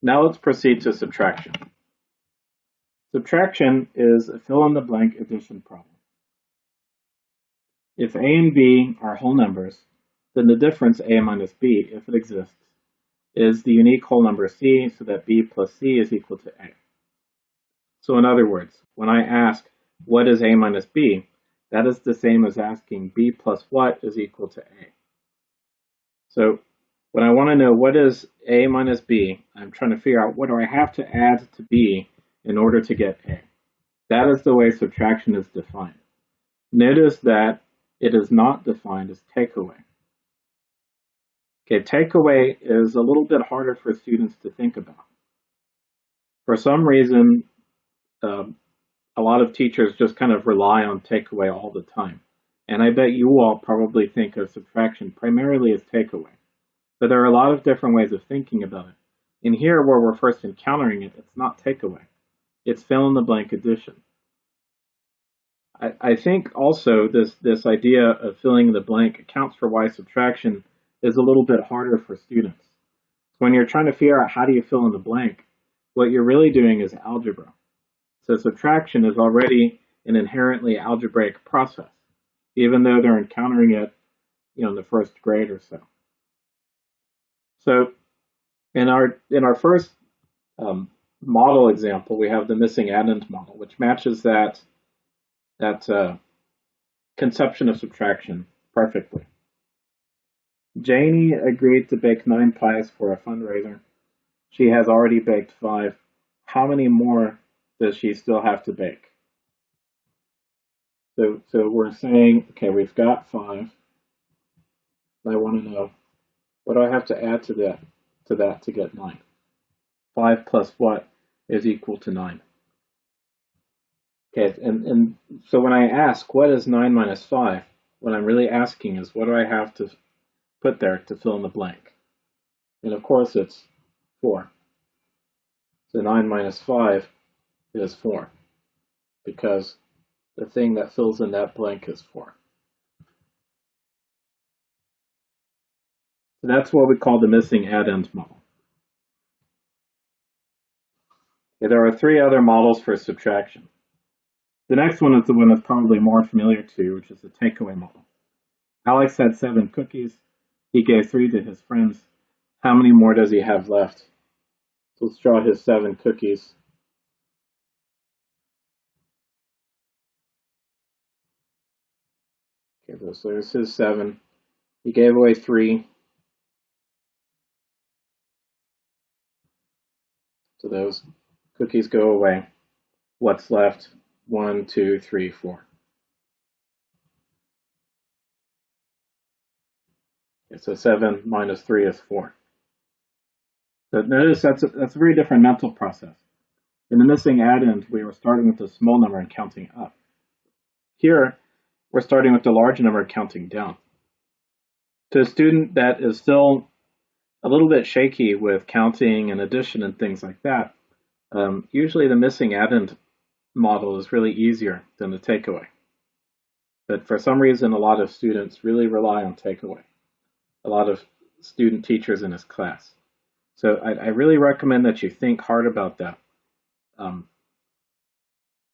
Now let's proceed to subtraction. Subtraction is a fill-in-the-blank addition problem. If a and b are whole numbers, then the difference a minus b, if it exists, is the unique whole number c, so that b plus c is equal to a. So in other words, when I ask what is a minus b, that is the same as asking b plus what is equal to a. So when I want to know what is a minus b, I'm trying to figure out what do I have to add to b in order to get a. That is the way subtraction is defined. Notice that it is not defined as takeaway. Okay, takeaway is a little bit harder for students to think about. For some reason, a lot of teachers just kind of rely on takeaway all the time. And I bet you all probably think of subtraction primarily as takeaway. But there are a lot of different ways of thinking about it. And here, where we're first encountering it, it's not takeaway. It's fill-in-the-blank addition. I think also this idea of filling in the blank accounts for why subtraction is a little bit harder for students. When you're trying to figure out how do you fill in the blank, what you're really doing is algebra. So subtraction is already an inherently algebraic process, even though they're encountering it, in the first grade or so. So in our first model example, we have the missing addend model, which matches that conception of subtraction perfectly. Janie agreed to bake 9 pies for a fundraiser. She has already baked 5. How many more does she still have to bake? So we're saying, okay, we've got 5. I want to know, what do I have to add to that to get 9? 5 plus what is equal to 9? Okay, and so when I ask, what is 9 minus 5? What I'm really asking is, what do I have to put there to fill in the blank? And of course, it's 4. So 9 minus 5 is 4, because the thing that fills in that blank is 4. So that's what we call the missing addend model. Okay, there are 3 other models for subtraction. The next one is the one that's probably more familiar to you, which is the takeaway model. Alex had 7 cookies. He gave 3 to his friends. How many more does he have left? So let's draw his 7 cookies. Okay, so there's his 7. He gave away 3. So those cookies go away. What's left? 1, 2, 3, 4. Okay, so 7 minus 3 is 4. So notice that's a very different mental process. In the missing addend, we were starting with a small number and counting up. Here, we're starting with the large number and counting down. To a student that is still a little bit shaky with counting and addition and things like that, usually the missing addend model is really easier than the takeaway. But for some reason, a lot of students really rely on takeaway. A lot of student teachers in this class. So I really recommend that you think hard about that.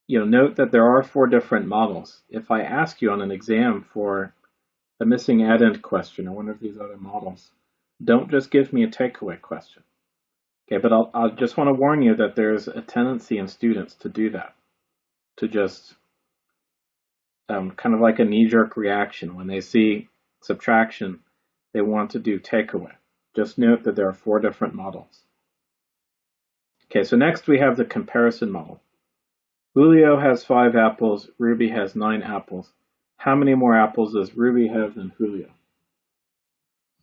Note that there are 4 different models. If I ask you on an exam for a missing addend question or one of these other models, don't just give me a takeaway question. Okay, but I'll just want to warn you that there's a tendency in students to do that, to just kind of like a knee-jerk reaction. When they see subtraction, they want to do takeaway. Just note that there are 4 different models. Okay, so next we have the comparison model. Julio has 5 apples, Ruby has 9 apples. How many more apples does Ruby have than Julio?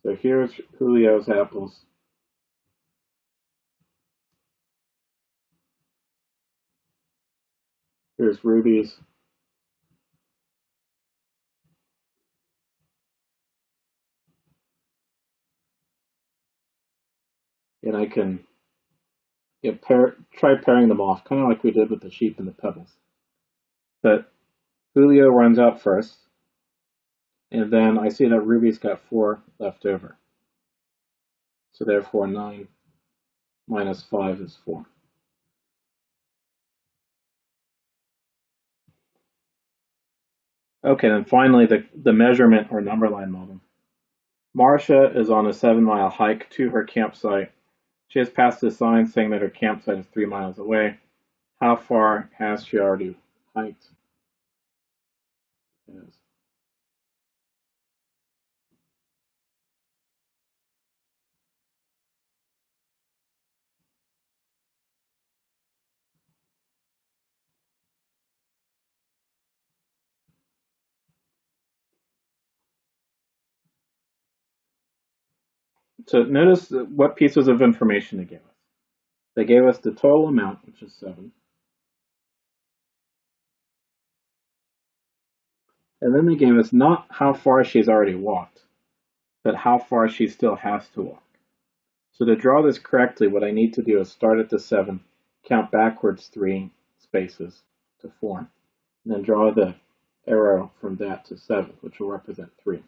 So here's Julio's apples. Here's Ruby's. And I can try pairing them off, kind of like we did with the sheep and the pebbles. But Julio runs out first, and then I see that Ruby's got 4 left over. So therefore 9 minus 5 is 4. Okay, then finally the measurement or number line model. Marcia is on a 7-mile hike to her campsite. She has passed a sign saying that her campsite is 3 miles away. How far has she already hiked? Yes. So notice what pieces of information they gave us. They gave us the total amount, which is 7. And then they gave us not how far she's already walked, but how far she still has to walk. So to draw this correctly, what I need to do is start at the 7, count backwards 3 spaces to 4, and then draw the arrow from that to 7, which will represent 3.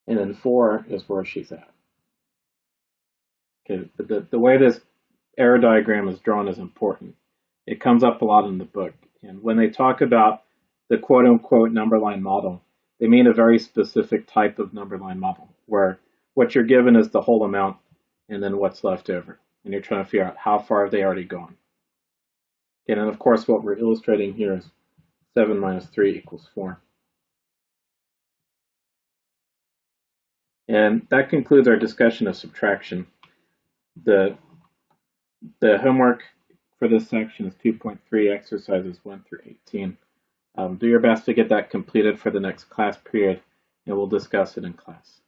And then 4 is where she's at. Okay, but the way this arrow diagram is drawn is important. It comes up a lot in the book. And when they talk about the quote-unquote number line model, they mean a very specific type of number line model, where what you're given is the whole amount and then what's left over. And you're trying to figure out how far have they already gone. Okay, and of course, what we're illustrating here is 7 minus 3 equals 4. And that concludes our discussion of subtraction. The homework for this section is 2.3, exercises 1 through 18. Do your best to get that completed for the next class period, and we'll discuss it in class.